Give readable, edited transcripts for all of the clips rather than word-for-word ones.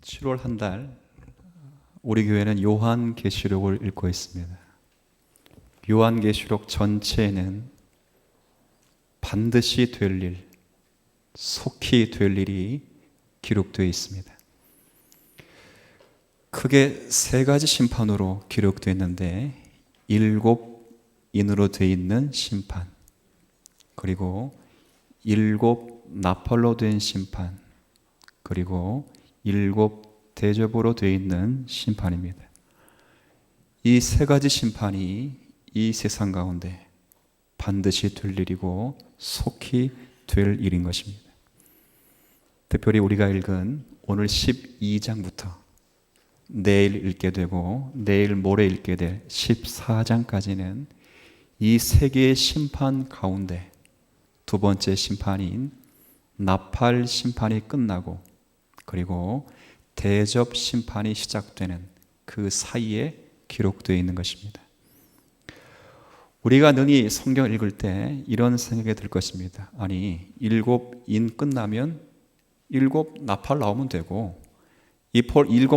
7월 한 달 우리 교회는 요한계시록을 읽고 있습니다. 요한계시록 전체에는 반드시 될 일, 속히 될 일이 기록되어 있습니다. 크게 세 가지 심판으로 기록되어 있는데 7인으로 되어 있는 심판, 그리고 7 나팔로 된 심판, 그리고 7 대접으로 되어 있는 심판입니다. 이 세 가지 심판이 이 세상 가운데 반드시 될 일이고 속히 될 일인 것입니다. 특별히 우리가 읽은 오늘 12장부터 내일 읽게 되고 내일 모레 읽게 될 14장까지는 이 세 개의 심판 가운데 두 번째 심판인 나팔 심판이 끝나고 그리고 대접 심판이 시작되는 그 사이에 기록되어 있는 것입니다. 우리가 능히 성경을 읽을 때 이런 생각이 들 것입니다. 아니, 7인 끝나면 7 나팔 나오면 되고 7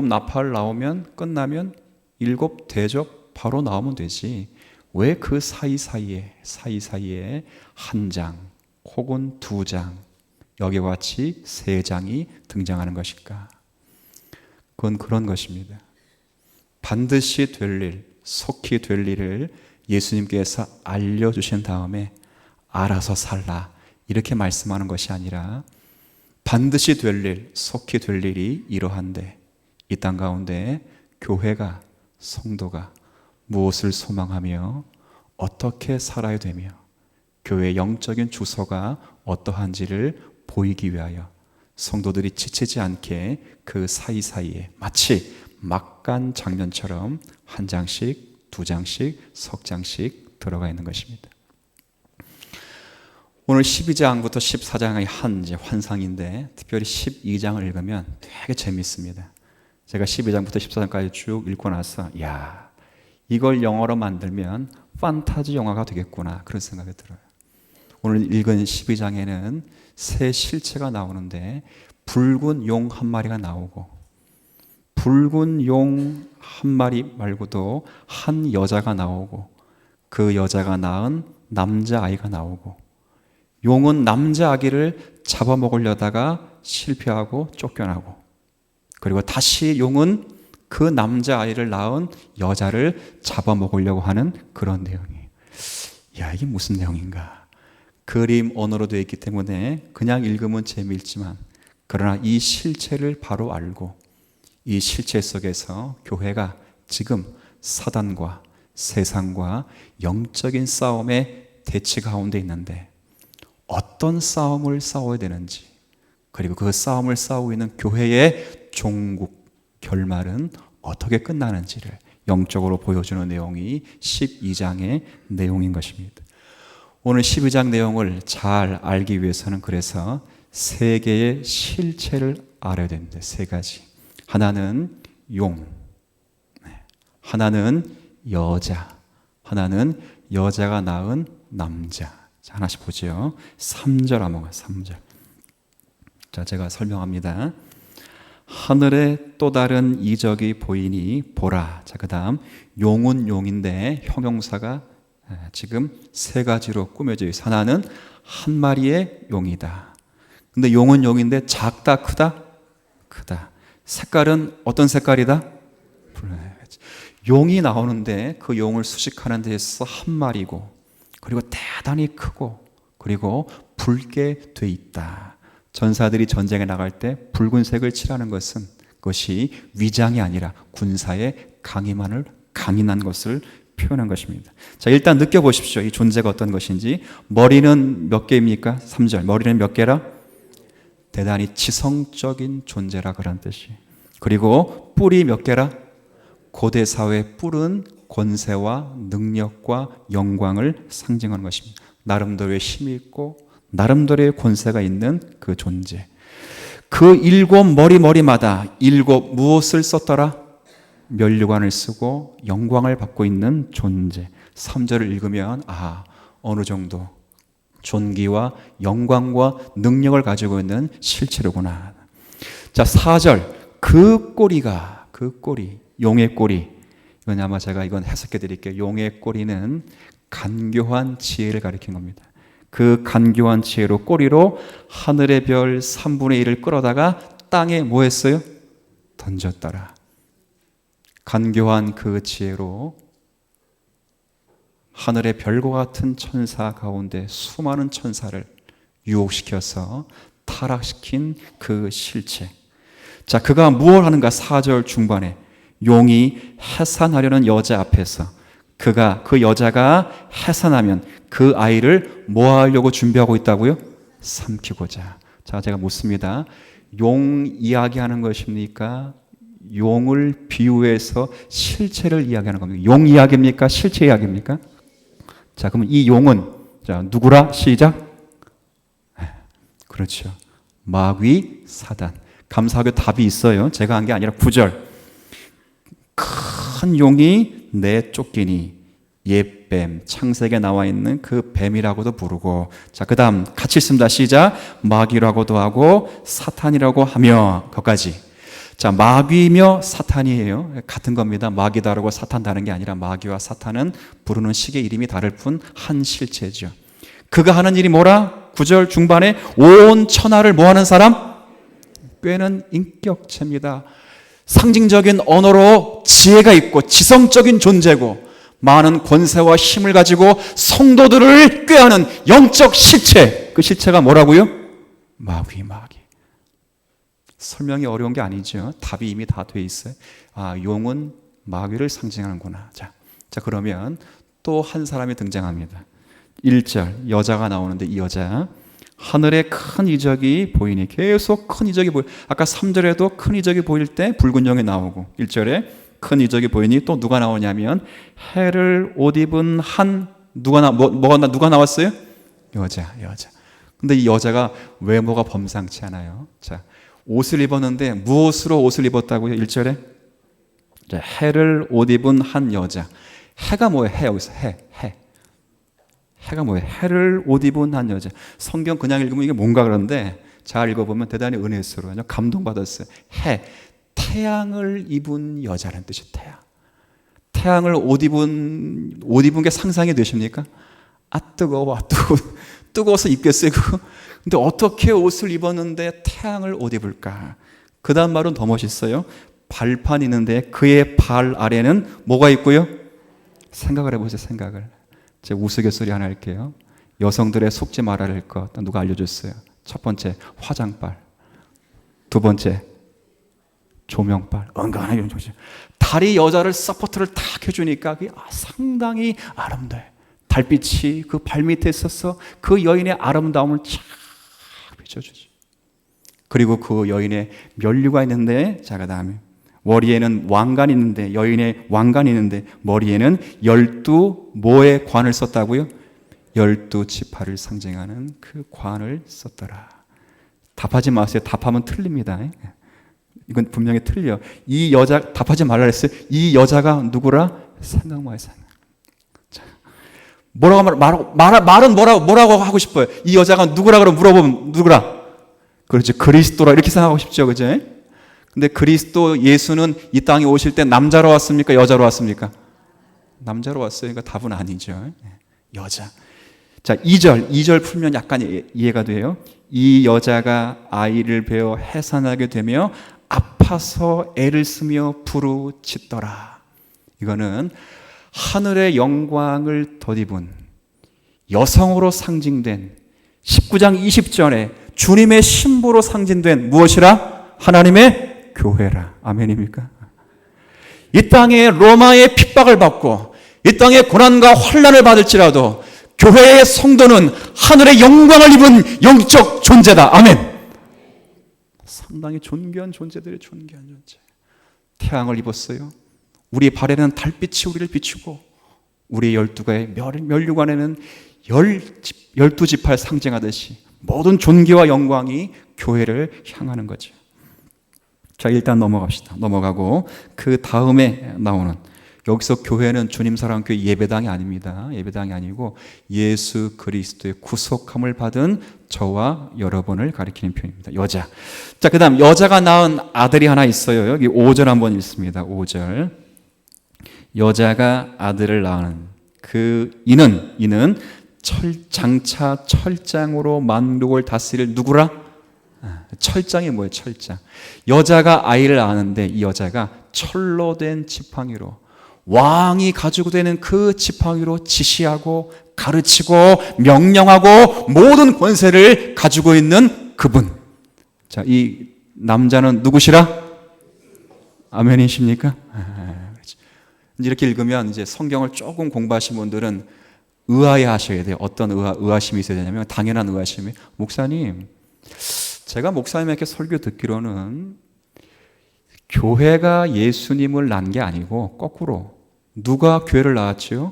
나팔 나오면 끝나면 7 대접 바로 나오면 되지. 왜 그 사이사이에 한 장 혹은 2장, 여기와 같이 3장이 등장하는 것일까? 그건 그런 것입니다. 반드시 될 일, 속히 될 일을 예수님께서 알려주신 다음에 알아서 살라 이렇게 말씀하는 것이 아니라 반드시 될 일, 속히 될 일이 이러한데 이 땅 가운데 교회가, 성도가 무엇을 소망하며 어떻게 살아야 되며 교회의 영적인 주소가 어떠한지를 보이기 위하여 성도들이 지치지 않게 그 사이사이에 마치 막간 장면처럼 한 장씩, 2장씩, 석 장씩 들어가 있는 것입니다. 오늘 12장부터 14장의 한 환상인데 특별히 12장을 읽으면 되게 재밌습니다. 제가 12장부터 14장까지 쭉 읽고 나서 이걸 영어로 만들면 판타지 영화가 되겠구나 그런 생각이 들어요. 오늘 읽은 12장에는 새 실체가 나오는데 붉은 용 한 마리가 나오고 붉은 용 한 마리 말고도 한 여자가 나오고 그 여자가 낳은 남자아이가 나오고 용은 남자아기를 잡아먹으려다가 실패하고 쫓겨나고 그리고 다시 용은 그 남자아이를 낳은 여자를 잡아먹으려고 하는 그런 내용이에요. 이게 무슨 내용인가? 그림 언어로 되어 있기 때문에 그냥 읽으면 재미있지만 그러나 이 실체를 바로 알고 이 실체 속에서 교회가 지금 사단과 세상과 영적인 싸움의 대치 가운데 있는데 어떤 싸움을 싸워야 되는지 그리고 그 싸움을 싸우고 있는 교회의 종국 결말은 어떻게 끝나는지를 영적으로 보여주는 내용이 12장의 내용인 것입니다. 오늘 12장 내용을 잘 알기 위해서는 그래서 세 개의 실체를 알아야 됩니다. 세 가지. 하나는 용, 하나는 여자, 하나는 여자가 낳은 남자. 자, 하나씩 보죠. 3절 한번 3절. 자, 제가 설명합니다. 하늘에 또 다른 이적이 보이니 보라. 자, 그 다음 용은 용인데 형용사가 지금 세 가지로 꾸며져 있어요. 하나는 한 마리의 용이다. 근데 용은 용인데 작다, 크다? 크다. 색깔은 어떤 색깔이다? 용이 나오는데 그 용을 수식하는 데서 한 마리고 그리고 대단히 크고 그리고 붉게 돼 있다. 전사들이 전쟁에 나갈 때 붉은색을 칠하는 것은 그것이 위장이 아니라 군사의 강인한 것을 표현한 것입니다. 자, 일단 느껴보십시오. 이 존재가 어떤 것인지. 머리는 몇 개입니까? 3절. 머리는 몇 개라? 대단히 지성적인 존재라 그런 뜻이. 그리고 뿔이 몇 개라? 고대 사회의 뿔은 권세와 능력과 영광을 상징하는 것입니다. 나름대로의 힘이 있고 나름대로의 권세가 있는 그 존재. 그 7 머리마다 7 무엇을 썼더라? 면류관을 쓰고 영광을 받고 있는 존재. 3절을 읽으면 어느 정도 존귀와 영광과 능력을 가지고 있는 실체로구나. 자, 4절 그 꼬리, 용의 꼬리. 이건 아마 제가 이건 해석해 드릴게요. 용의 꼬리는 간교한 지혜를 가리킨 겁니다. 그 간교한 지혜로 꼬리로 하늘의 별 3분의 1을 끌어다가 땅에 뭐 했어요? 던졌더라. 간교한 그 지혜로 하늘의 별과 같은 천사 가운데 수많은 천사를 유혹시켜서 타락시킨 그 실체. 자, 그가 무엇을 하는가? 4절 중반에 용이 해산하려는 여자 앞에서 그 여자가 해산하면 그 아이를 뭐 하려고 준비하고 있다고요? 삼키고자. 자, 제가 묻습니다. 용 이야기하는 것입니까? 용을 비유해서 실체를 이야기하는 겁니까? 용 이야기입니까? 실체 이야기입니까? 자, 그러면 이 용은 자, 누구라? 시작. 그렇죠. 마귀 사단. 감사하게 답이 있어요. 제가 한 게 아니라 9절. 큰 용이 내쫓기니 옛뱀, 창세기에 나와 있는 그 뱀이라고도 부르고, 자, 그 다음 같이 있습니다. 시작. 마귀라고도 하고 사탄이라고 하며, 거기까지. 자, 마귀며 사탄이에요. 같은 겁니다. 마귀 다르고 사탄 다른 게 아니라 마귀와 사탄은 부르는 식의 이름이 다를 뿐 한 실체죠. 그가 하는 일이 뭐라? 9절 중반에 온 천하를 뭐 하는 사람? 꾀는 인격체입니다. 상징적인 언어로 지혜가 있고 지성적인 존재고 많은 권세와 힘을 가지고 성도들을 꾀하는 영적 실체. 그 실체가 뭐라고요? 마귀. 설명이 어려운 게 아니죠. 답이 이미 다 돼 있어요. 아, 용은 마귀를 상징하는구나. 자, 그러면 또 한 사람이 등장합니다. 1절 여자가 나오는데 이 여자 하늘에 큰 이적이 보이니 계속 큰 이적이 보여. 아까 3절에도 큰 이적이 보일 때 붉은 용이 나오고 1절에 큰 이적이 보이니 또 누가 나오냐면 해를 옷 입은 한 누가 나왔어요? 여자. 근데 이 여자가 외모가 범상치 않아요. 자, 옷을 입었는데 무엇으로 옷을 입었다고요? 1절에 자, 해를 옷 입은 한 여자. 해가 뭐예요? 해 여기서 해가 뭐예요? 해를 옷 입은 한 여자. 성경 그냥 읽으면 이게 뭔가 그런데 잘 읽어보면 대단히 은혜스러워요. 감동받았어요. 태양을 입은 여자라는 뜻이에요. 태양을 옷 입은 게 상상이 되십니까? 뜨거워서 입겠어요 그거? 근데 어떻게 옷을 입었는데 태양을 옷 입을까? 그 다음 말은 더 멋있어요. 발판이 있는데 그의 발 아래는 뭐가 있고요? 생각을 해보세요. 생각을. 제가 우스갯소리 하나 할게요. 여성들의 속지 말아야 할 것 누가 알려줬어요. 첫 번째 화장발, 두 번째 조명발. 은근하게 달이 여자를 서포트를 탁 해주니까 그게 상당히 아름다워요. 달빛이 그 발밑에 있어서 그 여인의 아름다움을 쫙 비춰주죠. 그리고 그 여인의 면류가 있는데, 자, 그 다음에 머리에는 왕관이 있는데, 여인의 왕관이 있는데 머리에는 12모의 관을 썼다고요? 12지파를 상징하는 그 관을 썼더라. 답하지 마세요. 답하면 틀립니다. 이건 분명히 틀려. 이 여자 답하지 말라 했어요. 이 여자가 누구라? 생각만 해서. 말은 뭐라고 하고 싶어요? 이 여자가 누구라 그러면 물어보면 누구라? 그렇죠. 그리스도라 이렇게 생각하고 싶죠. 그죠? 근데 그리스도 예수는 이 땅에 오실 때 남자로 왔습니까? 여자로 왔습니까? 남자로 왔어요. 그러니까 답은 아니죠. 여자. 자, 2절 풀면 약간 이해가 돼요. 이 여자가 아이를 베어 해산하게 되며 아파서 애를 쓰며 부르짖더라. 이거는 하늘의 영광을 덧입은 여성으로 상징된 19장 20절에 주님의 신부로 상징된 무엇이라? 하나님의 교회라. 아멘입니까? 이 땅에 로마의 핍박을 받고 이 땅에 고난과 환난을 받을지라도 교회의 성도는 하늘의 영광을 입은 영적 존재다. 아멘. 상당히 존귀한 존재들의 존귀한 존재. 태양을 입었어요. 우리 발에는 달빛이 우리를 비추고 우리 12가의 면류관에는 12지파를 상징하듯이 모든 존귀와 영광이 교회를 향하는 거죠. 자, 일단 넘어갑시다. 넘어가고 그 다음에 나오는 여기서 교회는 주님 사랑교회 예배당이 아닙니다. 예배당이 아니고 예수 그리스도의 구속함을 받은 저와 여러분을 가리키는 표현입니다. 여자. 자, 그 다음 여자가 낳은 아들이 하나 있어요. 여기 5절 한번 읽습니다. 5절. 여자가 아들을 낳은 이는 장차 철장으로 만국을 다스릴 누구라? 철장이 뭐예요? 철장. 여자가 아이를 낳았는데 이 여자가 철로 된 지팡이로 왕이 가지고 되는 그 지팡이로 지시하고 가르치고 명령하고 모든 권세를 가지고 있는 그분. 자, 이 남자는 누구시라? 아멘이십니까? 이렇게 읽으면 이제 성경을 조금 공부하신 분들은 의아해 하셔야 돼요. 어떤 의아심이 있어야 되냐면 당연한 의아심이, 목사님, 제가 목사님에게 설교 듣기로는 교회가 예수님을 낳은 게 아니고 거꾸로 누가 교회를 낳았지요?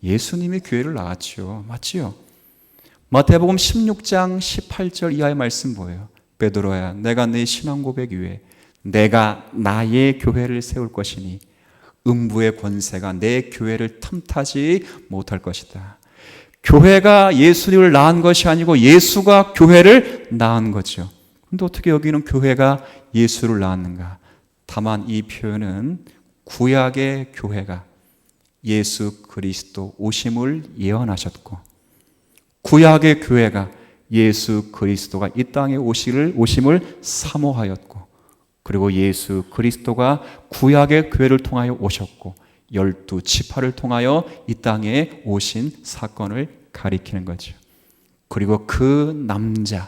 예수님이 교회를 낳았지요. 맞지요? 마태복음 16장 18절 이하의 말씀 뭐예요? 베드로야, 내가 네 신앙 고백 위에 내가 나의 교회를 세울 것이니 음부의 권세가 내 교회를 틈타지 못할 것이다. 교회가 예수님을 낳은 것이 아니고 예수가 교회를 낳은 거죠. 근데 어떻게 여기는 교회가 예수를 낳았는가? 다만 이 표현은 구약의 교회가 예수 그리스도 오심을 예언하셨고 구약의 교회가 예수 그리스도가 이 땅에 오심을 사모하였고 그리고 예수 그리스도가 구약의 교회를 통하여 오셨고 12지파를 통하여 이 땅에 오신 사건을 가리키는 거죠. 그리고 그 남자,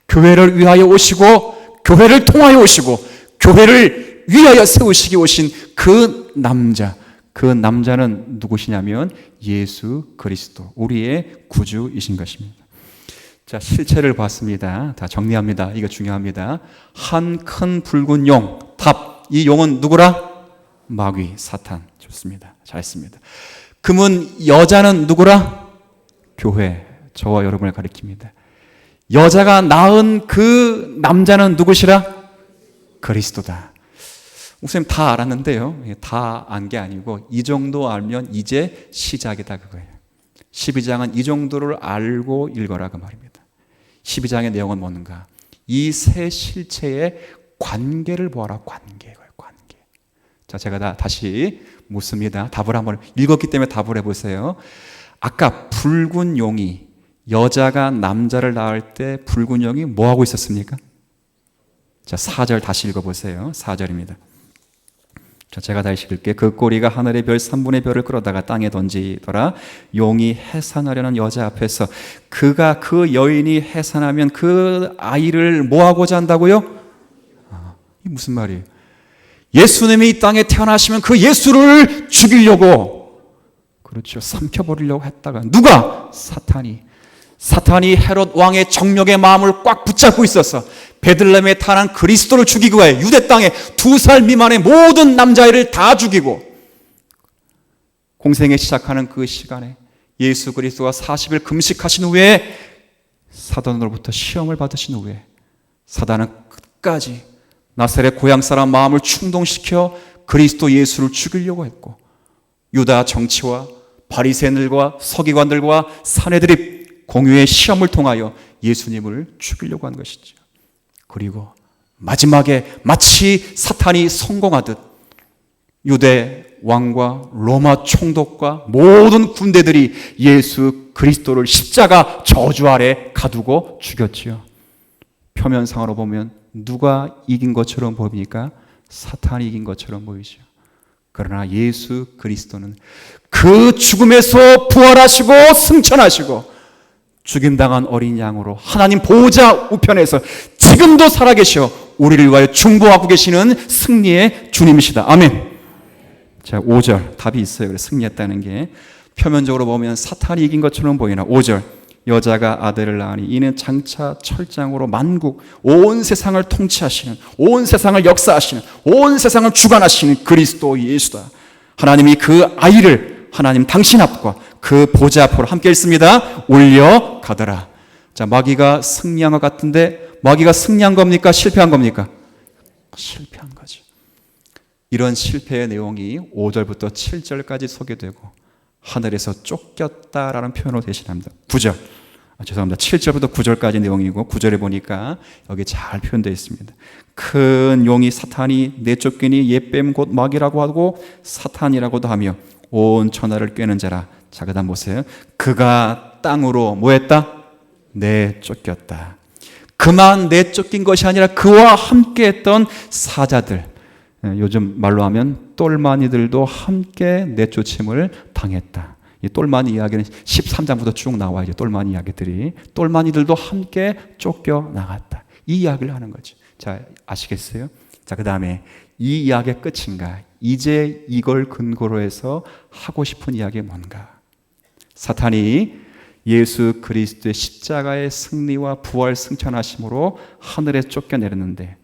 교회를 위하여 오시고 교회를 통하여 오시고 교회를 위하여 세우시기 오신 그 남자, 그 남자는 누구시냐면 예수 그리스도, 우리의 구주이신 것입니다. 자, 실체를 봤습니다. 다 정리합니다. 이거 중요합니다. 한 큰 붉은 용, 답. 이 용은 누구라? 마귀, 사탄. 좋습니다. 잘했습니다. 금은 여자는 누구라? 교회, 저와 여러분을 가리킵니다. 여자가 낳은 그 남자는 누구시라? 그리스도다. 목사님 다 알았는데요. 다 안 게 아니고 이 정도 알면 이제 시작이다 그거예요. 12장은 이 정도를 알고 읽어라 그 말입니다. 12장의 내용은 뭔가? 이 세 실체의 관계를 보아라. 관계. 자, 제가 다시 묻습니다. 답을 한번 읽었기 때문에 답을 해보세요. 아까 붉은 용이 여자가 남자를 낳을 때 붉은 용이 뭐하고 있었습니까? 자, 4절 다시 읽어보세요. 4절입니다. 자, 제가 다시 읽을게요. 그 꼬리가 하늘의 별 3분의 별을 끌어다가 땅에 던지더라. 용이 해산하려는 여자 앞에서 그가 그 여인이 해산하면 그 아이를 뭐하고자 한다고요? 이게 무슨 말이에요? 예수님이 이 땅에 태어나시면 그 예수를 죽이려고, 그렇죠, 삼켜버리려고 했다가 누가? 사탄이 헤롯 왕의 정욕의 마음을 꽉 붙잡고 있어서 베들레헴에 태어난 그리스도를 죽이고 해. 유대 땅에 2살 미만의 모든 남자아이를 다 죽이고 공생에 시작하는 그 시간에 예수 그리스도가 40일 금식하신 후에 사단으로부터 시험을 받으신 후에 사단은 끝까지 나사렛 고향 사람 마음을 충동시켜 그리스도 예수를 죽이려고 했고 유다 정치와 바리새인들과 서기관들과 사내들이 공유의 시험을 통하여 예수님을 죽이려고 한 것이죠. 그리고 마지막에 마치 사탄이 성공하듯 유대 왕과 로마 총독과 모든 군대들이 예수 그리스도를 십자가 저주 아래 가두고 죽였지요. 표면상으로 보면 누가 이긴 것처럼 보입니까? 사탄이 이긴 것처럼 보이죠. 그러나 예수 그리스도는 그 죽음에서 부활하시고 승천하시고 죽임당한 어린 양으로 하나님 보호자 우편에서 지금도 살아계셔 우리를 위하여 중보하고 계시는 승리의 주님이시다. 아멘. 자, 5절 답이 있어요. 그래서 승리했다는 게 표면적으로 보면 사탄이 이긴 것처럼 보이나 5절 여자가 아들을 낳으니 이는 장차 철장으로 만국 온 세상을 통치하시는, 온 세상을 역사하시는, 온 세상을 주관하시는 그리스도 예수다. 하나님이 그 아이를 하나님 당신 앞과 그 보좌 앞으로 함께 있습니다. 올려가더라. 자, 마귀가 승리한 것 같은데 마귀가 승리한 겁니까? 실패한 겁니까? 실패한 거죠. 이런 실패의 내용이 5절부터 7절까지 소개되고 하늘에서 쫓겼다라는 표현으로 대신합니다. 9절. 죄송합니다. 7절부터 9절까지 내용이고 9절에 보니까 여기 잘 표현되어 있습니다. 큰 용이 사탄이 내쫓기니 옛뱀 곧 마귀라고 하고 사탄이라고도 하며 온 천하를 꿰는 자라. 자, 그 다음 보세요. 그가 땅으로 뭐 했다? 내쫓겼다. 그만 내쫓긴 것이 아니라 그와 함께 했던 사자들, 요즘 말로 하면 똘마니들도 함께 내쫓임을 당했다. 이 똘마니 이야기는 13장부터 쭉 나와요. 똘마니 이야기들이. 똘마니들도 함께 쫓겨나갔다. 이 이야기를 하는 거죠. 자, 아시겠어요? 자, 그 다음에 이 이야기의 끝인가? 이제 이걸 근거로 해서 하고 싶은 이야기가 뭔가? 사탄이 예수 그리스도의 십자가의 승리와 부활 승천하심으로 하늘에 쫓겨내렸는데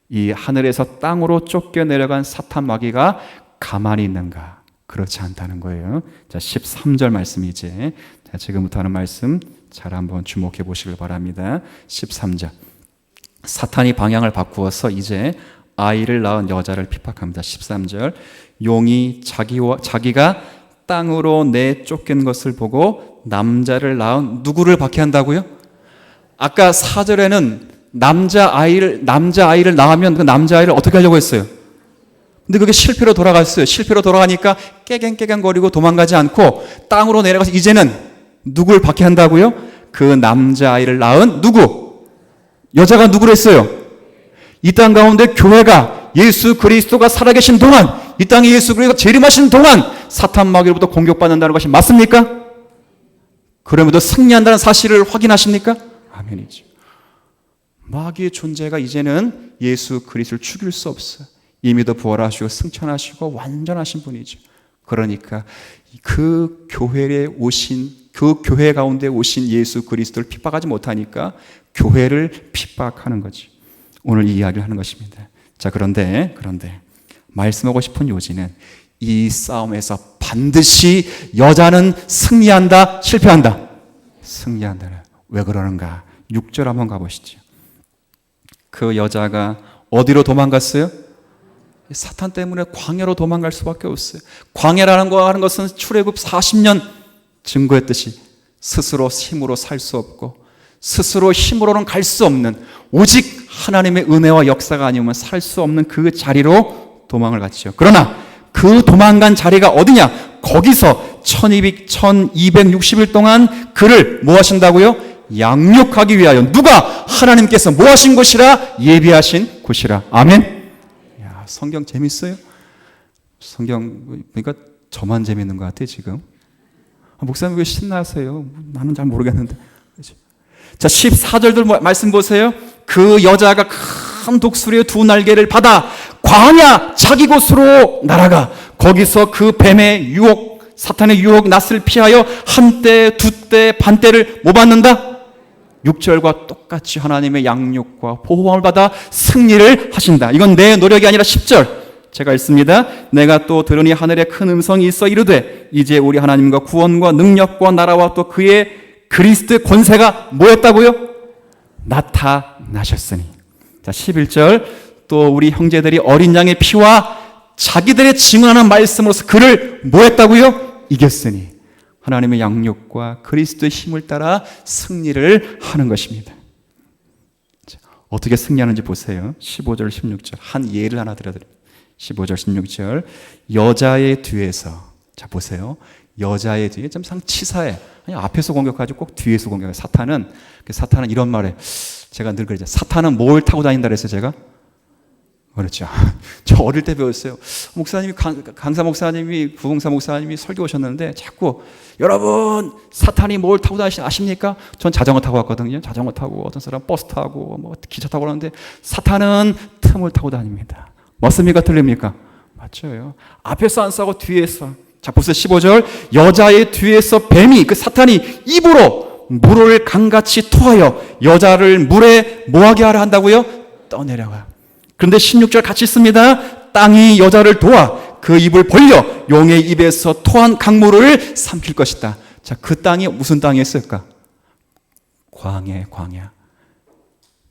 이 하늘에서 땅으로 쫓겨내려간 사탄 마귀가 가만히 있는가? 그렇지 않다는 거예요. 자, 13절 말씀 이제 자, 지금부터 하는 말씀 잘 한번 주목해 보시길 바랍니다. 13절. 사탄이 방향을 바꾸어서 이제 아이를 낳은 여자를 핍박합니다. 13절. 용이 자기가 땅으로 내쫓긴 것을 보고 남자를 낳은 누구를 박해한다고요? 아까 4절에는 남자아이를 낳으면 그 남자아이를 어떻게 하려고 했어요? 근데 그게 실패로 돌아갔어요. 실패로 돌아가니까 깨갱깨갱거리고 도망가지 않고 땅으로 내려가서 이제는 누구를 박해한다고요? 그 남자아이를 낳은 누구? 여자가 누구를 했어요? 이 땅 가운데 교회가 예수 그리스도가 살아계신 동안, 이 땅에 예수 그리스도가 재림하신 동안 사탄 마귀로부터 공격받는다는 것이 맞습니까? 그럼에도 승리한다는 사실을 확인하십니까? 아멘이죠. 마귀의 존재가 이제는 예수 그리스도를 죽일 수 없어요. 이미도 부활하시고 승천하시고 완전하신 분이죠. 그러니까 그 교회에 오신, 그 교회 가운데 오신 예수 그리스도를 핍박하지 못하니까 교회를 핍박하는 거죠. 오늘 이 이야기를 하는 것입니다. 자, 그런데 말씀하고 싶은 요지는 이 싸움에서 반드시 여자는 승리한다, 실패한다? 승리한다. 왜 그러는가? 6절 한번 가보시죠. 그 여자가 어디로 도망갔어요? 사탄 때문에 광야로 도망갈 수밖에 없어요. 광야라는 거 하는 것은 출애굽 40년 증거했듯이 스스로 힘으로 살 수 없고 스스로 힘으로는 갈 수 없는 오직 하나님의 은혜와 역사가 아니면 살 수 없는 그 자리로 도망을 갔죠. 그러나 그 도망간 자리가 어디냐? 거기서 1260일 동안 그를 뭐 하신다고요? 양육하기 위하여. 누가? 하나님께서 뭐 하신 곳이라? 예비하신 곳이라. 아멘. 야, 성경 재밌어요? 성경 그러니까 저만 재밌는 것 같아요 지금. 목사님 왜 신나세요? 나는 잘 모르겠는데. 자, 14절들 말씀 보세요. 그 여자가 큰 독수리의 두 날개를 받아 광야 자기 곳으로 날아가 거기서 그 뱀의 유혹, 사탄의 유혹 낯을 피하여 한때, 두때, 반때를 못 받는다? 6절과 똑같이 하나님의 양육과 보호함을 받아 승리를 하신다. 이건 내 노력이 아니라 10절 제가 읽습니다. 내가 또 들으니 하늘에 큰 음성이 있어 이르되 이제 우리 하나님과 구원과 능력과 나라와 또 그의 그리스도의 권세가 뭐였다고요? 나타나셨으니. 자, 11절 또 우리 형제들이 어린 양의 피와 자기들의 증언하는 말씀으로서 그를 뭐했다고요? 이겼으니. 하나님의 양육과 그리스도의 힘을 따라 승리를 하는 것입니다. 자, 어떻게 승리하는지 보세요. 15절 16절 한 예를 하나 들어드립니다. 15절 16절 여자의 뒤에서. 자, 보세요. 여자의 뒤에 좀 치사해. 아니, 앞에서 공격하지 꼭 뒤에서 공격해. 사탄은 이런 말에 제가 늘 그러죠. 사탄은 뭘 타고 다닌다 그랬어요, 제가? 그렇죠. 저 어릴 때 배웠어요. 목사님이, 강사 목사님이, 부흥사 목사님이 설교 오셨는데 자꾸 여러분, 사탄이 뭘 타고 다니시는지 아십니까? 전 자전거 타고 왔거든요. 자전거 타고, 어떤 사람 버스 타고, 뭐 기차 타고 그러는데 사탄은 틈을 타고 다닙니다. 맞습니까? 틀립니까? 맞죠. 앞에서 안 싸고 뒤에서. 자, 보세요. 15절. 여자의 뒤에서 뱀이, 그 사탄이 입으로 물을 강같이 토하여 여자를 물에 뭐하게 하려 한다고요? 떠내려가. 그런데 16절 같이 있습니다. 땅이 여자를 도와 그 입을 벌려 용의 입에서 토한 강물을 삼킬 것이다. 자, 그 땅이 무슨 땅이었을까? 광야.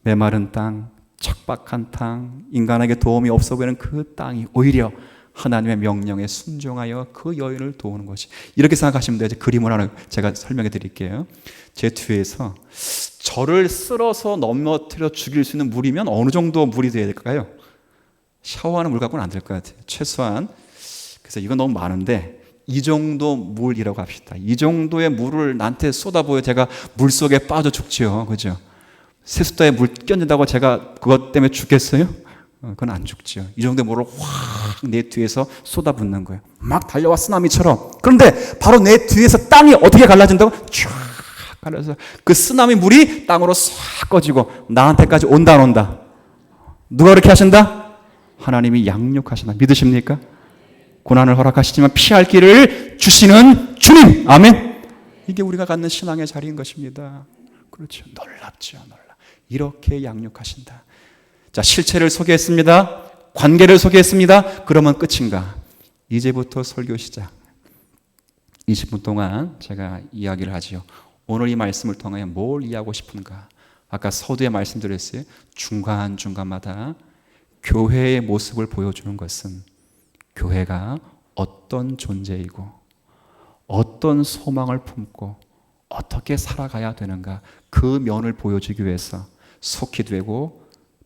메마른 땅, 척박한 땅, 인간에게 도움이 없어 보이는 그 땅이 오히려 하나님의 명령에 순종하여 그 여인을 도우는 것이, 이렇게 생각하시면 돼요. 이제 그림을 하나 제가 설명해 드릴게요. 제 뒤에서 저를 쓸어서 넘어뜨려 죽일 수 있는 물이면 어느 정도 물이 돼야 될까요? 샤워하는 물 갖고는 안 될 것 같아요. 최소한. 그래서 이건 너무 많은데 이 정도 물이라고 합시다. 이 정도의 물을 나한테 쏟아부어 제가 물속에 빠져 죽지요. 그죠? 세숫대에 물 끼얹는다고 제가 그것 때문에 죽겠어요? 그건 안 죽죠. 이 정도의 물을 확 내 뒤에서 쏟아붓는 거예요. 막 달려와 쓰나미처럼. 그런데 바로 내 뒤에서 땅이 어떻게 갈라진다고? 쫙 갈라서 그 쓰나미 물이 땅으로 싹 꺼지고 나한테까지 온다 안 온다? 누가 그렇게 하신다? 하나님이 양육하신다. 믿으십니까? 고난을 허락하시지만 피할 길을 주시는 주님. 아멘. 이게 우리가 갖는 신앙의 자리인 것입니다. 그렇죠. 놀랍죠. 이렇게 양육하신다. 자, 실체를 소개했습니다. 관계를 소개했습니다. 그러면 끝인가? 이제부터 설교 시작. 20분 동안 제가 이야기를 하지요. 오늘 이 말씀을 통하여 뭘 이해하고 싶은가? 아까 서두에 말씀드렸어요. 중간중간마다 교회의 모습을 보여주는 것은 교회가 어떤 존재이고 어떤 소망을 품고 어떻게 살아가야 되는가, 그 면을 보여주기 위해서 속히 되고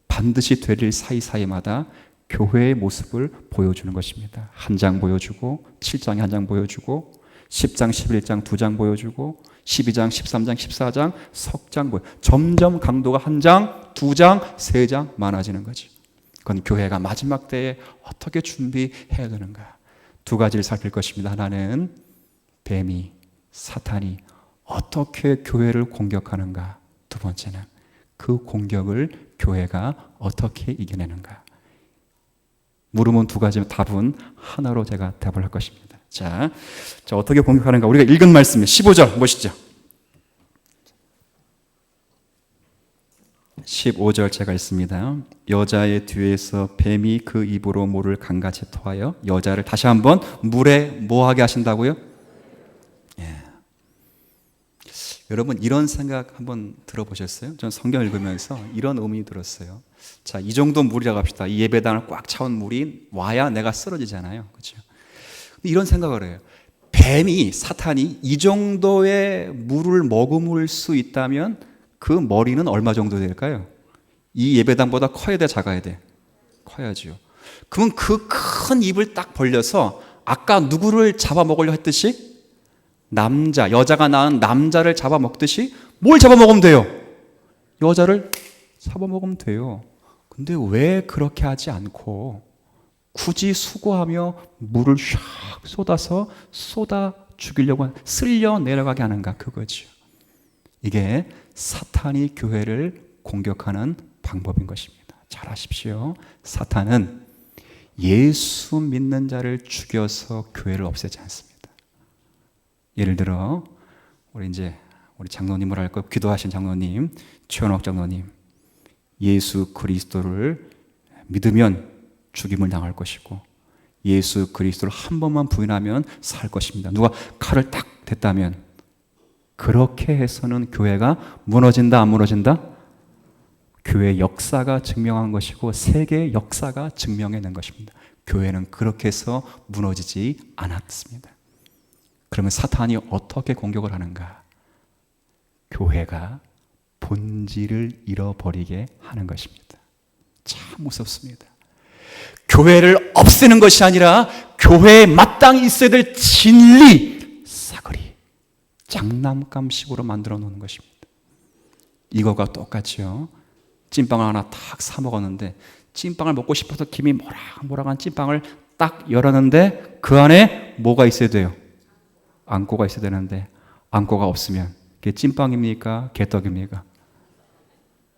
반드시 될 일 사이사이마다 교회의 모습을 보여주는 것입니다. 한 장 보여주고 7장에 한 장 보여주고 10장 11장 2장 보여주고 12장 13장 14장 석장 점점 강도가 한 장, 2장, 3장 많아지는 거지. 그건 교회가 마지막 때에 어떻게 준비해야 되는가. 두 가지를 살필 것입니다. 하나는 뱀이, 사탄이 어떻게 교회를 공격하는가. 두 번째는 그 공격을 교회가 어떻게 이겨내는가. 물으면 두 가지면 답은 하나로 제가 답을 할 것입니다. 자, 어떻게 공격하는가. 우리가 읽은 말씀이 15절 보시죠. 15절 제가 읽습니다. 여자의 뒤에서 뱀이 그 입으로 물을 강같이 토하여 여자를 다시 한번 물에 뭐하게 하신다고요? 예. 여러분 이런 생각 한번 들어보셨어요? 저는 성경 읽으면서 이런 의미 들었어요. 자, 이 정도 물이라고 합시다. 이 예배당을 꽉 차온 물이 와야 내가 쓰러지잖아요. 그렇죠? 이런 생각을 해요. 뱀이, 사탄이 이 정도의 물을 머금을 수 있다면 그 머리는 얼마 정도 될까요? 이 예배당보다 커야 돼, 작아야 돼? 커야지요. 그러면 그 큰 입을 딱 벌려서 아까 누구를 잡아먹으려 했듯이 여자가 낳은 남자를 잡아먹듯이 뭘 잡아먹으면 돼요? 여자를 잡아먹으면 돼요. 근데 왜 그렇게 하지 않고 굳이 수고하며 물을 샥 쏟아서 쏟아 죽이려고 쓸려 내려가게 하는가, 그거죠. 이게 사탄이 교회를 공격하는 방법인 것입니다. 잘 아십시오. 사탄은 예수 믿는 자를 죽여서 교회를 없애지 않습니다. 예를 들어 우리 장로님을 할 거, 기도하신 장로님, 최원옥 장로님, 예수 그리스도를 믿으면 죽임을 당할 것이고 예수 그리스도를 한 번만 부인하면 살 것입니다. 누가 칼을 딱 댔다면 그렇게 해서는 교회가 무너진다, 안 무너진다? 교회 역사가 증명한 것이고 세계 역사가 증명해낸 것입니다. 교회는 그렇게 해서 무너지지 않았습니다. 그러면 사탄이 어떻게 공격을 하는가? 교회가 본질을 잃어버리게 하는 것입니다. 참 무섭습니다. 교회를 없애는 것이 아니라 교회에 마땅히 있어야 될 진리, 사거리, 장난감식으로 만들어 놓는 것입니다. 이거가 똑같죠. 찐빵을 하나 탁 사 먹었는데 찐빵을 먹고 싶어서 김이 모락모락한 찐빵을 딱 열었는데 그 안에 뭐가 있어야 돼요? 안고가 있어야 되는데 안고가 없으면 그게 찐빵입니까? 개떡입니까?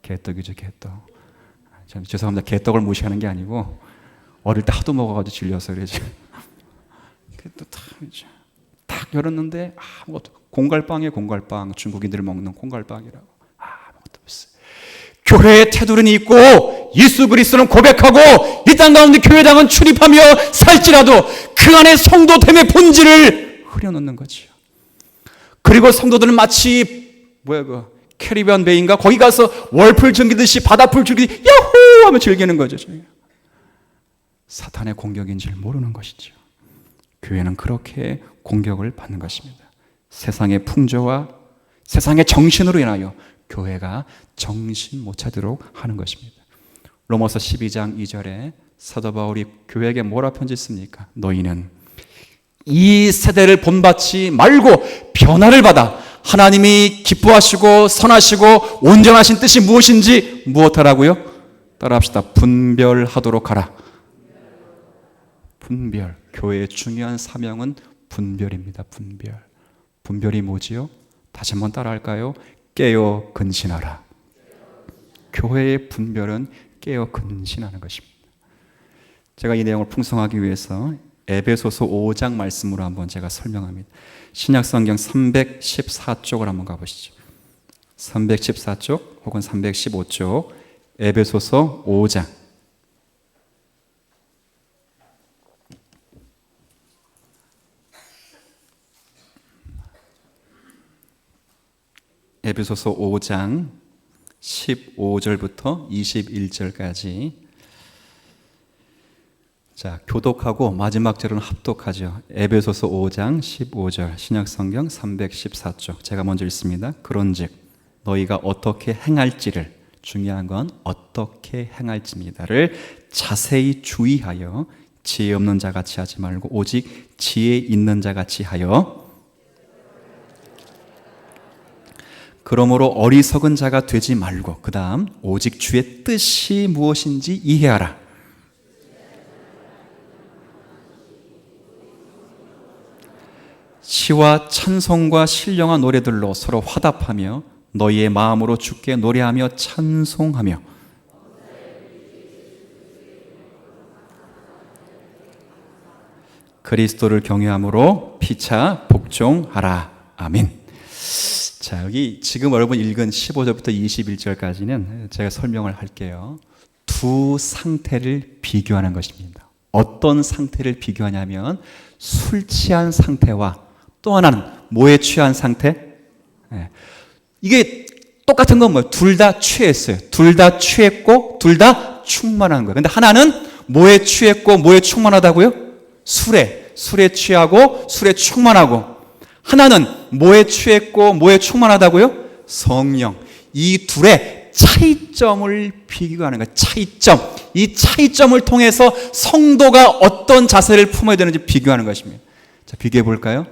개떡이죠, 개떡. 저는 죄송합니다. 개떡을 무시하는 게 아니고 어릴 때 하도 먹어가지고 질려서 그러지. 또 딱 열었는데 아무것도, 공갈빵이에요, 공갈빵. 중국인들 먹는 공갈빵이라고. 아무것도 없어요. 교회의 테두리는 있고 예수 그리스도는 고백하고 이 땅 가운데 교회당은 출입하며 살지라도 그 안에 성도됨의 본질을 흐려놓는 거지요. 그리고 성도들은 마치 캐리비안 베이인가 거기 가서 월풀 즐기듯이 바다풀 즐기듯이 야호 하며 즐기는 거죠. 사탄의 공격인 줄 모르는 것이죠. 교회는 그렇게 공격을 받는 것입니다. 세상의 풍조와 세상의 정신으로 인하여 교회가 정신 못 차리도록 하는 것입니다. 로마서 12장 2절에 사도 바울이 교회에게 뭐라 편지했습니까? 너희는 이 세대를 본받지 말고 변화를 받아 하나님이 기뻐하시고 선하시고 온전하신 뜻이 무엇인지 무엇하라고요? 따라합시다. 분별하도록 하라. 분별. 교회의 중요한 사명은 분별입니다. 분별. 분별이 뭐지요? 다시 한번 따라할까요? 깨어 근신하라. 교회의 분별은 깨어 근신하는 것입니다. 제가 이 내용을 풍성하기 위해서 에베소서 5장 말씀으로 한번 제가 설명합니다. 신약성경 314쪽을 한번 가보시죠. 314쪽 혹은 315쪽 에베소서 5장. 에베소서 5장 15절부터 21절까지. 자, 교독하고 마지막 절은 합독하죠. 에베소서 5장 15절 신약성경 314쪽. 제가 먼저 읽습니다. 그런즉 너희가 어떻게 행할지를, 중요한 건 어떻게 행할지입니다를 자세히 주의하여 지혜 없는 자같이 하지 말고 오직 지혜 있는 자같이 하여, 그러므로 어리석은 자가 되지 말고, 그 다음 오직 주의 뜻이 무엇인지 이해하라. 시와 찬송과 신령한 노래들로 서로 화답하며 너희의 마음으로 주께 노래하며 찬송하며 그리스도를 경외함으로 피차 복종하라. 아멘. 자, 여기 지금 여러분 읽은 15절부터 21절까지는 제가 설명을 할게요. 두 상태를 비교하는 것입니다. 어떤 상태를 비교하냐면 술 취한 상태와 또 하나는 뭐에 취한 상태? 이게 똑같은 건 뭐예요? 둘 다 취했어요. 둘 다 취했고 둘 다 충만한 거예요. 근데 하나는 뭐에 취했고 뭐에 충만하다고요? 술에 취하고 술에 충만하고, 하나는 뭐에 취했고 뭐에 충만하다고요? 성령. 이 둘의 차이점을 비교하는 거예요. 차이점. 이 차이점을 통해서 성도가 어떤 자세를 품어야 되는지 비교하는 것입니다. 자, 비교해 볼까요?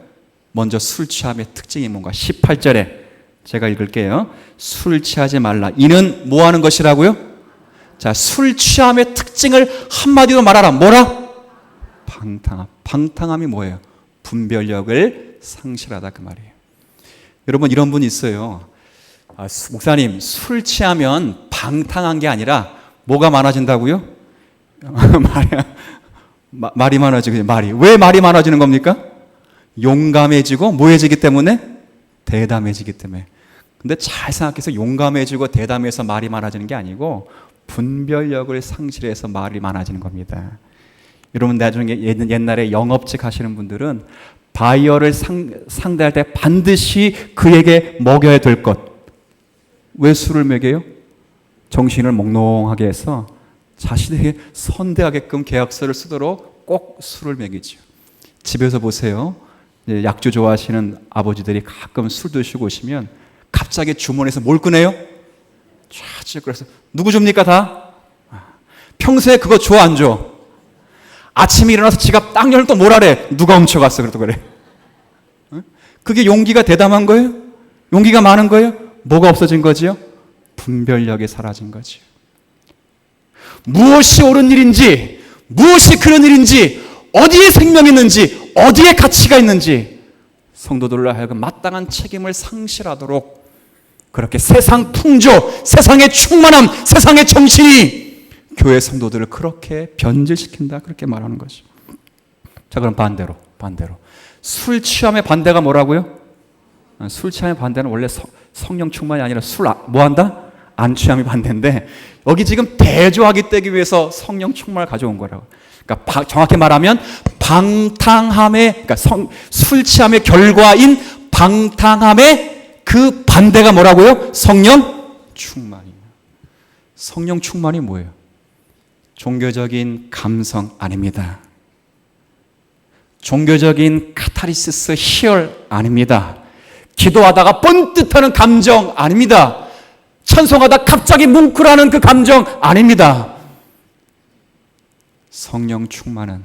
먼저 술 취함의 특징이 뭔가? 18절에 제가 읽을게요. 술 취하지 말라. 이는 뭐 하는 것이라고요? 자, 술 취함의 특징을 한마디로 말하라. 뭐라? 방탕함. 방탕함이 뭐예요? 분별력을 상실하다, 그 말이에요. 여러분, 이런 분이 있어요. 목사님, 술 취하면 방탕한 게 아니라 뭐가 많아진다고요? 말이 많아지고. 왜 말이 많아지는 겁니까? 용감해지고 뭐해지기 때문에? 대담해지기 때문에. 근데 잘 생각해서 용감해지고 대담해서 말이 많아지는 게 아니고 분별력을 상실해서 말이 많아지는 겁니다. 여러분, 나중에 옛날에 영업직 하시는 분들은 바이어를 상대할 때 반드시 그에게 먹여야 될 것. 왜 술을 먹여요? 정신을 몽롱하게 해서 자신에게 선대하게끔 계약서를 쓰도록 꼭 술을 먹이죠. 집에서 보세요. 약주 좋아하시는 아버지들이 가끔 술 드시고 오시면 갑자기 주머니에서 뭘 꺼내요? 쫙. 그래서 누구 줍니까 다? 평소에 그거 줘 안 줘? 아침에 일어나서 지갑 딱 열면 또 뭐라래? 누가 훔쳐갔어? 그래. 그게 용기가 대담한 거예요? 용기가 많은 거예요? 뭐가 없어진 거지요? 분별력이 사라진 거지요. 무엇이 옳은 일인지, 무엇이 그런 일인지, 어디에 생명이 있는지, 어디에 가치가 있는지 성도들로 하여금 마땅한 책임을 상실하도록 그렇게 세상 풍조, 세상의 충만함, 세상의 정신이 교회 성도들을 그렇게 변질시킨다, 그렇게 말하는 거죠. 자, 그럼 반대로 술 취함의 반대가 뭐라고요? 술 취함의 반대는 원래 성령 충만이 아니라 뭐한다? 안 취함이 반대인데, 여기 지금 대조하기 떼기 위해서 성령 충만을 가져온 거라고. 그러니까 정확히 말하면 방탕함의, 그러니까 술 취함의 결과인 방탕함의 그 반대가 뭐라고요? 성령 충만이에요. 성령 충만이 뭐예요? 종교적인 감성 아닙니다. 종교적인 카타르시스 희열 아닙니다. 기도하다가 번뜩하는 감정 아닙니다. 찬송하다 갑자기 뭉클하는 그 감정 아닙니다. 성령 충만은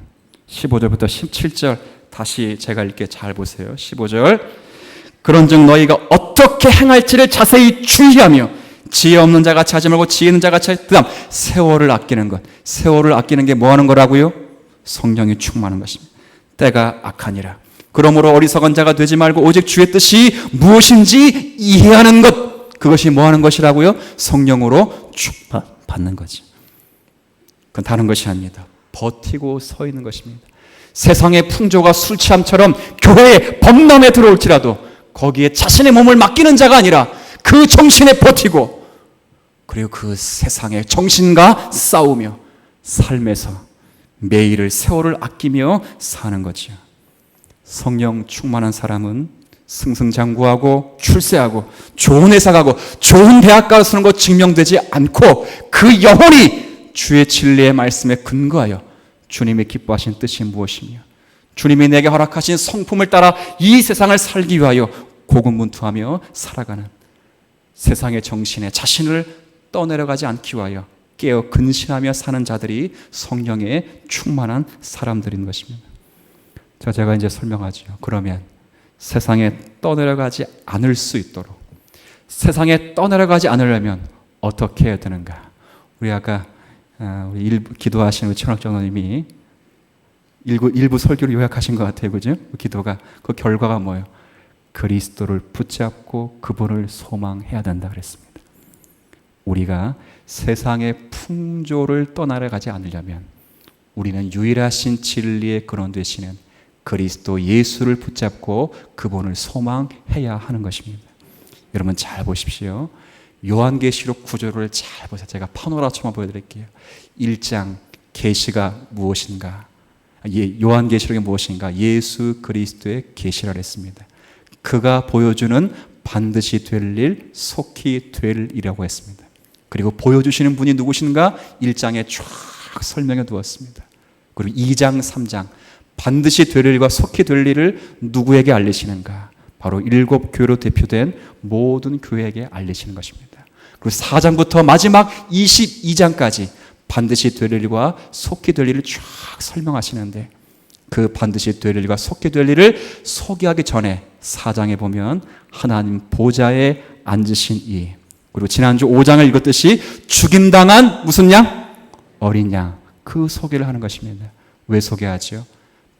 15절부터 17절 다시 제가 읽게 잘 보세요. 15절 그런즉 너희가 어떻게 행할지를 자세히 주의하며 지혜 없는 자같이 하지 말고 지혜 있는 자같이 그 다음 세월을 아끼는 것. 세월을 아끼는 게 뭐 하는 거라고요? 성령이 충만한 것입니다. 때가 악하니라. 그러므로 어리석은 자가 되지 말고 오직 주의 뜻이 무엇인지 이해하는 것. 그것이 뭐 하는 것이라고요? 성령으로 축복받는 거지. 그건 다른 것이 아닙니다. 버티고 서 있는 것입니다. 세상의 풍조가 술 취함처럼 교회에 범람에 들어올지라도 거기에 자신의 몸을 맡기는 자가 아니라 그 정신에 버티고 그리고 그 세상의 정신과 싸우며 삶에서 매일을 세월을 아끼며 사는 거죠. 성령 충만한 사람은 승승장구하고 출세하고 좋은 회사 가고 좋은 대학 가서는 것 증명되지 않고 그 영혼이 주의 진리의 말씀에 근거하여 주님의 기뻐하신 뜻이 무엇이며 주님이 내게 허락하신 성품을 따라 이 세상을 살기 위하여 고군분투하며 살아가는 세상의 정신에 자신을 떠내려가지 않기 위하여 깨어 근신하며 사는 자들이 성령에 충만한 사람들인 것입니다. 제가 이제 설명하죠. 그러면 세상에 떠내려가지 않을 수 있도록 세상에 떠내려가지 않으려면 어떻게 해야 되는가? 우리 아까 우리 기도하시는 천학 장로님이 일부 설교를 요약하신 것 같아요. 그죠? 그 기도가 그 결과가 뭐예요? 그리스도를 붙잡고 그분을 소망해야 된다 그랬습니다. 우리가 세상의 풍조를 떠나려가지 않으려면 우리는 유일하신 진리의 근원 되시는 그리스도 예수를 붙잡고 그분을 소망해야 하는 것입니다. 여러분 잘 보십시오. 요한계시록 구조를 잘 보세요. 제가 파노라처럼 보여드릴게요. 1장 계시가 무엇인가? 요한계시록이 무엇인가? 예수 그리스도의 계시라 했습니다. 그가 보여주는 반드시 될 일, 속히 될 일이라고 했습니다. 그리고 보여주시는 분이 누구신가? 1장에 쫙 설명해 두었습니다. 그리고 2장, 3장 반드시 될 일과 속히 될 일을 누구에게 알리시는가? 바로 7 교회로 대표된 모든 교회에게 알리시는 것입니다. 그리고 4장부터 마지막 22장까지 반드시 될 일과 속히 될 일을 쫙 설명하시는데 그 반드시 될 일과 속히 될 일을 소개하기 전에 4장에 보면 하나님 보좌에 앉으신 이, 그리고 지난주 5장을 읽었듯이 죽임당한 무슨 양? 어린 양. 그 소개를 하는 것입니다. 왜 소개하죠?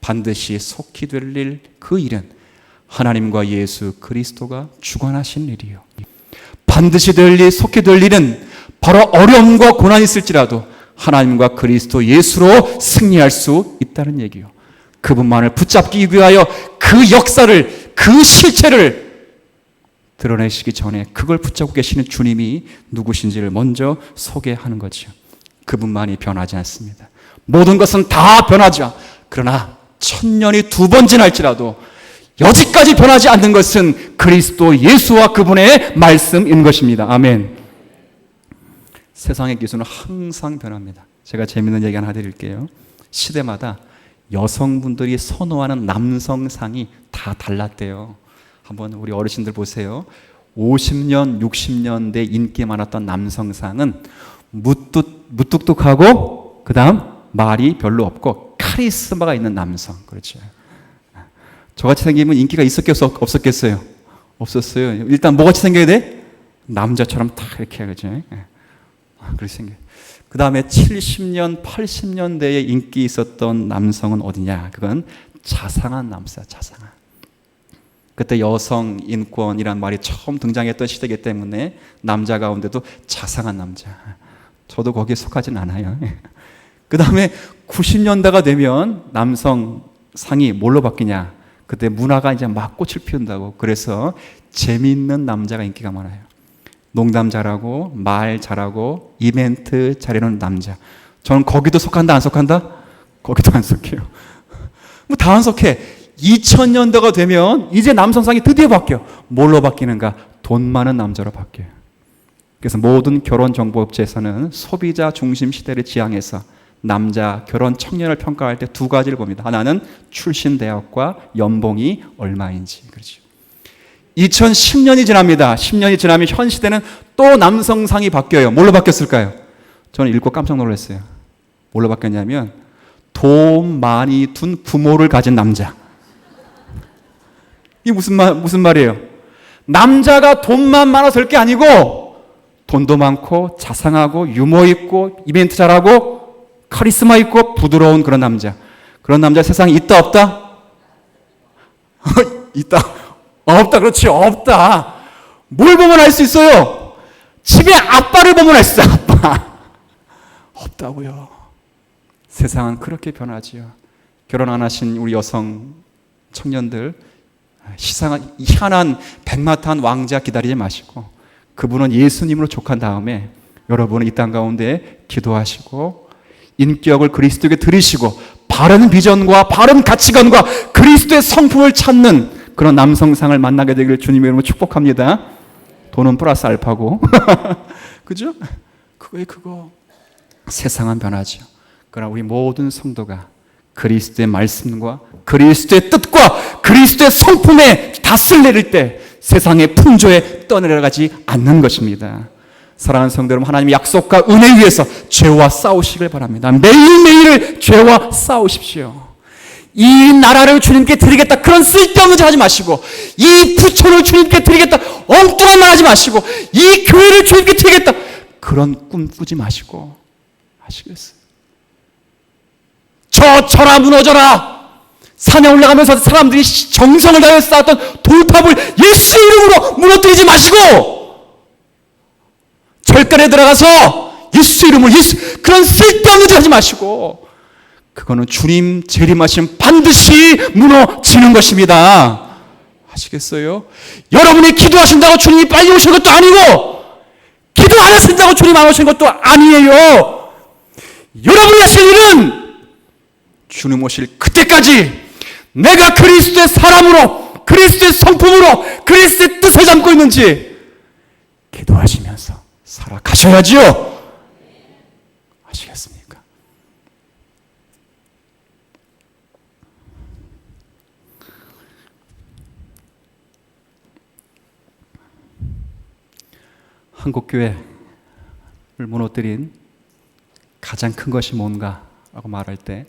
반드시 속히 될 일, 그 일은 하나님과 예수 그리스도가 주관하신 일이요. 반드시 될 일, 속히 될 일은 바로 어려움과 고난이 있을지라도 하나님과 그리스도 예수로 승리할 수 있다는 얘기요. 그분만을 붙잡기 위하여 그 역사를, 그 실체를 드러내시기 전에 그걸 붙잡고 계시는 주님이 누구신지를 먼저 소개하는 거죠. 그분만이 변하지 않습니다. 모든 것은 다 변하죠. 그러나 1000년이 2번 지날지라도 여지까지 변하지 않는 것은 그리스도 예수와 그분의 말씀인 것입니다. 아멘. 세상의 기술은 항상 변합니다. 제가 재밌는 얘기 하나 드릴게요. 시대마다 여성분들이 선호하는 남성상이 다 달랐대요. 한번 우리 어르신들 보세요. 50년, 60년대 인기 많았던 남성상은 무뚝뚝하고 그 다음 말이 별로 없고 카리스마가 있는 남성. 그렇죠. 저같이 생기면 인기가 있었겠어요? 없었겠어요? 없었어요. 일단 뭐같이 생겨야 돼? 남자처럼 딱 이렇게 그렇죠. 그렇게 생겨요. 그 다음에 70년, 80년대에 인기 있었던 남성은 어디냐? 그건 자상한 남자, 자상한. 그때 여성 인권이란 말이 처음 등장했던 시대이기 때문에 남자 가운데도 자상한 남자. 저도 거기에 속하진 않아요. 그 다음에 90년대가 되면 남성 상이 뭘로 바뀌냐? 그때 문화가 이제 막 꽃을 피운다고. 그래서 재미있는 남자가 인기가 많아요. 농담 잘하고 말 잘하고 이벤트 잘하는 남자. 저는 거기도 속한다 안 속한다? 거기도 안 속해요. 뭐 다 안 속해. 2000년대가 되면 이제 남성상이 드디어 바뀌어. 뭘로 바뀌는가? 돈 많은 남자로 바뀌어요. 그래서 모든 결혼정보업체에서는 소비자 중심 시대를 지향해서 남자 결혼 청년을 평가할 때 두 가지를 봅니다. 하나는 출신 대학과 연봉이 얼마인지. 그렇죠. 2010년이 지납니다. 10년이 지나면 현 시대는 또 남성상이 바뀌어요. 뭘로 바뀌었을까요? 저는 읽고 깜짝 놀랐어요. 뭘로 바뀌었냐면 돈 많이 둔 부모를 가진 남자. 이게 무슨 말이에요? 남자가 돈만 많아서 될 게 아니고 돈도 많고 자상하고 유머 있고 이벤트 잘하고 카리스마 있고 부드러운 그런 남자. 그런 남자 세상에 있다 없다? 있다. 없다. 그렇지. 없다. 뭘 보면 알 수 있어요? 집에 아빠를 보면 알 수 있어요. 아빠. 없다고요. 세상은 그렇게 변하지요. 결혼 안 하신 우리 여성 청년들 희한한 백마탄 왕자 기다리지 마시고 그분은 예수님으로 족한 다음에 여러분은 이 땅 가운데 기도하시고 인격을 그리스도에게 드리시고 바른 비전과 바른 가치관과 그리스도의 성품을 찾는 그런 남성상을 만나게 되기를 주님의 이름으로 축복합니다. 돈은 플러스 알파고 그죠? 그거 세상은 변하죠. 그러나 우리 모든 성도가 그리스도의 말씀과 그리스도의 뜻과 그리스도의 성품에 닷을 내릴 때 세상의 풍조에 떠내려가지 않는 것입니다. 사랑하는 성도 여러분, 하나님의 약속과 은혜 위에서 죄와 싸우시길 바랍니다. 매일매일 죄와 싸우십시오. 이 나라를 주님께 드리겠다 그런 쓸데없는 짓 하지 마시고 이 부처를 주님께 드리겠다 엉뚱한 말 하지 마시고 이 교회를 주님께 드리겠다 그런 꿈 꾸지 마시고 아시겠어요? 쳐라 무너져라 산에 올라가면서 사람들이 정성을 다해 쌓았던 돌탑을 예수 이름으로 무너뜨리지 마시고 절간에 들어가서 예수 이름으로 그런 쓸데없는 짓 하지 마시고 그거는 주님 재림하시면 반드시 무너지는 것입니다. 아시겠어요? 여러분이 기도하신다고 주님이 빨리 오시는 것도 아니고 기도 안 하신다고 주님 안 오시는 것도 아니에요. 여러분이 하실 일은 주님 오실 그때까지 내가 그리스도의 사람으로 그리스도의 성품으로 그리스도의 뜻을 담고 있는지 기도하시면서 살아가셔야지요. 아시겠습니까? 한국교회를 무너뜨린 가장 큰 것이 뭔가 라고 말할 때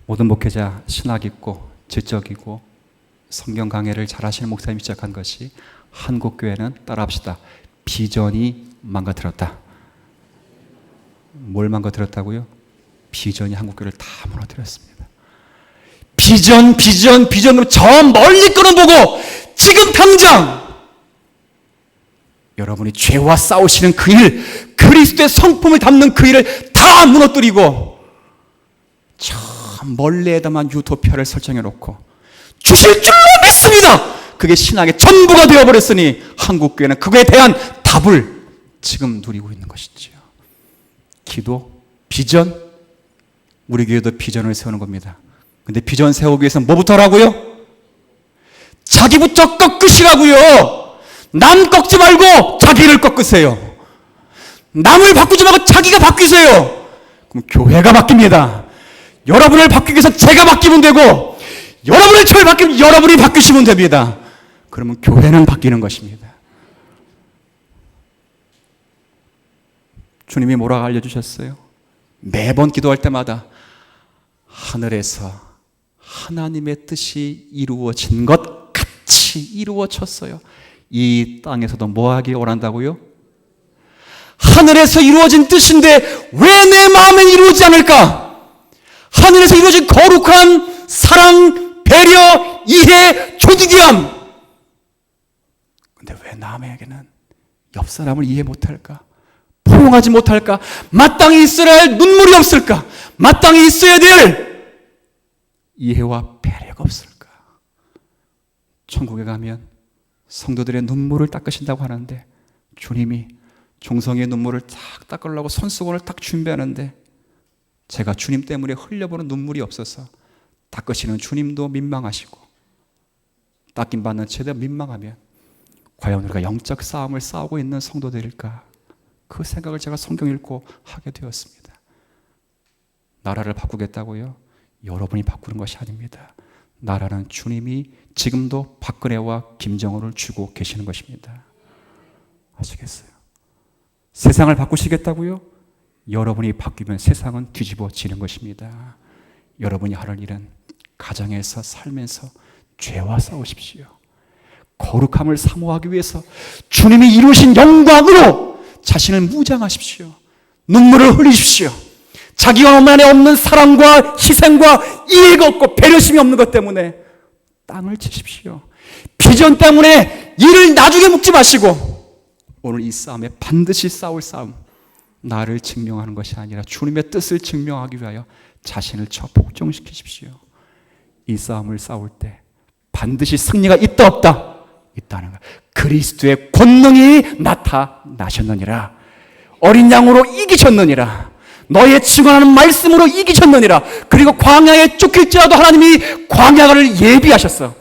모든 목회자 신학 있고 지적이고 성경 강해를 잘하시는 목사님이 시작한 것이 한국교회는 따라합시다. 비전이 망가뜨렸다. 뭘 망가뜨렸다고요? 비전이 한국교회를 다 무너뜨렸습니다. 비전으로 저 멀리 끄는 보고 지금 당장 여러분이 죄와 싸우시는 그 일, 그리스도의 성품을 담는 그 일을 다 무너뜨리고 저 멀리에다만 유토피아를 설정해 놓고 주실 줄로 믿습니다. 그게 신앙의 전부가 되어버렸으니 한국교회는 그거에 대한 답을 지금 누리고 있는 것이지요. 기도, 비전, 우리 교회도 비전을 세우는 겁니다. 근데 비전 세우기 위해서는 뭐부터 하라고요? 자기부터 꺾으시라고요. 남 꺾지 말고 자기를 꺾으세요. 남을 바꾸지 말고 자기가 바뀌세요. 그럼 교회가 바뀝니다. 여러분을 바뀌기 위해서 제가 바뀌면 되고 여러분을 저를 바뀌면 여러분이 바뀌시면 됩니다. 그러면 교회는 바뀌는 것입니다. 주님이 뭐라고 알려주셨어요? 매번 기도할 때마다 하늘에서 하나님의 뜻이 이루어진 것 같이 이루어졌어요. 이 땅에서도 뭐 하길 원한다고요? 하늘에서 이루어진 뜻인데 왜 내 마음엔 이루어지지 않을까? 하늘에서 이루어진 거룩한 사랑, 배려, 이해, 조직이함. 근데 왜 남에게는 옆 사람을 이해 못할까? 포용하지 못할까? 마땅히 있어야 할 눈물이 없을까? 마땅히 있어야 될 이해와 배려가 없을까? 천국에 가면 성도들의 눈물을 닦으신다고 하는데 주님이 종성의 눈물을 딱 닦으려고 손수건을 딱 준비하는데 제가 주님 때문에 흘려보는 눈물이 없어서 닦으시는 주님도 민망하시고 닦임 받는 제가 민망하면 과연 우리가 영적 싸움을 싸우고 있는 성도들일까? 그 생각을 제가 성경 읽고 하게 되었습니다. 나라를 바꾸겠다고요? 여러분이 바꾸는 것이 아닙니다. 나라는 주님이 지금도 박근혜와 김정은을 주고 계시는 것입니다. 아시겠어요? 세상을 바꾸시겠다고요? 여러분이 바뀌면 세상은 뒤집어지는 것입니다. 여러분이 하는 일은 가정에서 살면서 죄와 싸우십시오. 거룩함을 사모하기 위해서 주님이 이루신 영광으로 자신을 무장하십시오. 눈물을 흘리십시오. 자기가 만에 없는 사랑과 희생과 이해가 없고 배려심이 없는 것 때문에 땅을 치십시오. 비전 때문에 일을 나중에 묻지 마시고 오늘 이 싸움에 반드시 싸울 싸움, 나를 증명하는 것이 아니라 주님의 뜻을 증명하기 위하여 자신을 복종시키십시오. 이 싸움을 싸울 때 반드시 승리가 있다 없다? 있다는 것. 그리스도의 권능이 나타나셨느니라. 어린 양으로 이기셨느니라. 너의 증언하는 말씀으로 이기셨느니라. 그리고 광야에 쫓길지라도 하나님이 광야를 예비하셨어.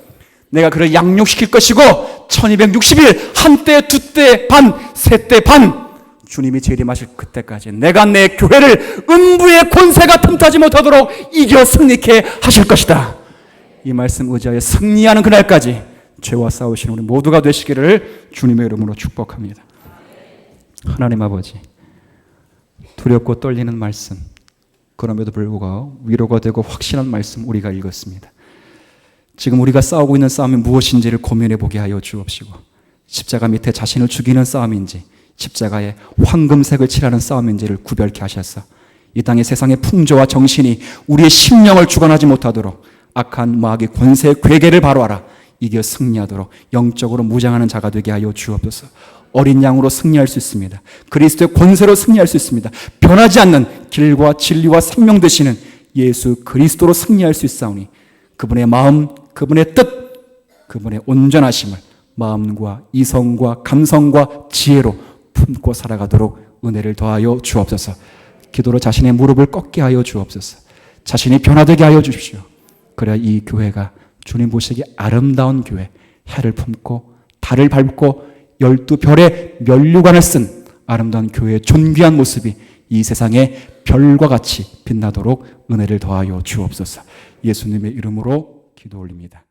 내가 그를 양육시킬 것이고 1260일 한때 두때 반 세때 반 주님이 재림하실 그때까지 내가 내 교회를 음부의 권세가 틈타지 못하도록 이겨 승리케 하실 것이다. 이 말씀 의지하여 승리하는 그날까지 죄와 싸우시는 우리 모두가 되시기를 주님의 이름으로 축복합니다. 하나님 아버지, 두렵고 떨리는 말씀, 그럼에도 불구하고 위로가 되고 확신한 말씀 우리가 읽었습니다. 지금 우리가 싸우고 있는 싸움이 무엇인지를 고민해 보게 하여 주옵시고, 십자가 밑에 자신을 죽이는 싸움인지 십자가에 황금색을 칠하는 싸움인지를 구별케 하셔서 이 땅의 세상의 풍조와 정신이 우리의 심령을 주관하지 못하도록 악한 마귀의 권세의 괴계를 바로하라 이겨 승리하도록 영적으로 무장하는 자가 되게 하여 주옵소서. 어린 양으로 승리할 수 있습니다. 그리스도의 권세로 승리할 수 있습니다. 변하지 않는 길과 진리와 생명 되시는 예수 그리스도로 승리할 수 있사오니 그분의 마음, 그분의 뜻, 그분의 온전하심을 마음과 이성과 감성과 지혜로 품고 살아가도록 은혜를 더하여 주옵소서. 기도로 자신의 무릎을 꺾게 하여 주옵소서. 자신이 변화되게 하여 주십시오. 그래야 이 교회가 주님 보시기에 아름다운 교회, 해를 품고 달을 밟고 12별의 면류관을 쓴 아름다운 교회의 존귀한 모습이 이 세상에 별과 같이 빛나도록 은혜를 더하여 주옵소서. 예수님의 이름으로 기도 올립니다.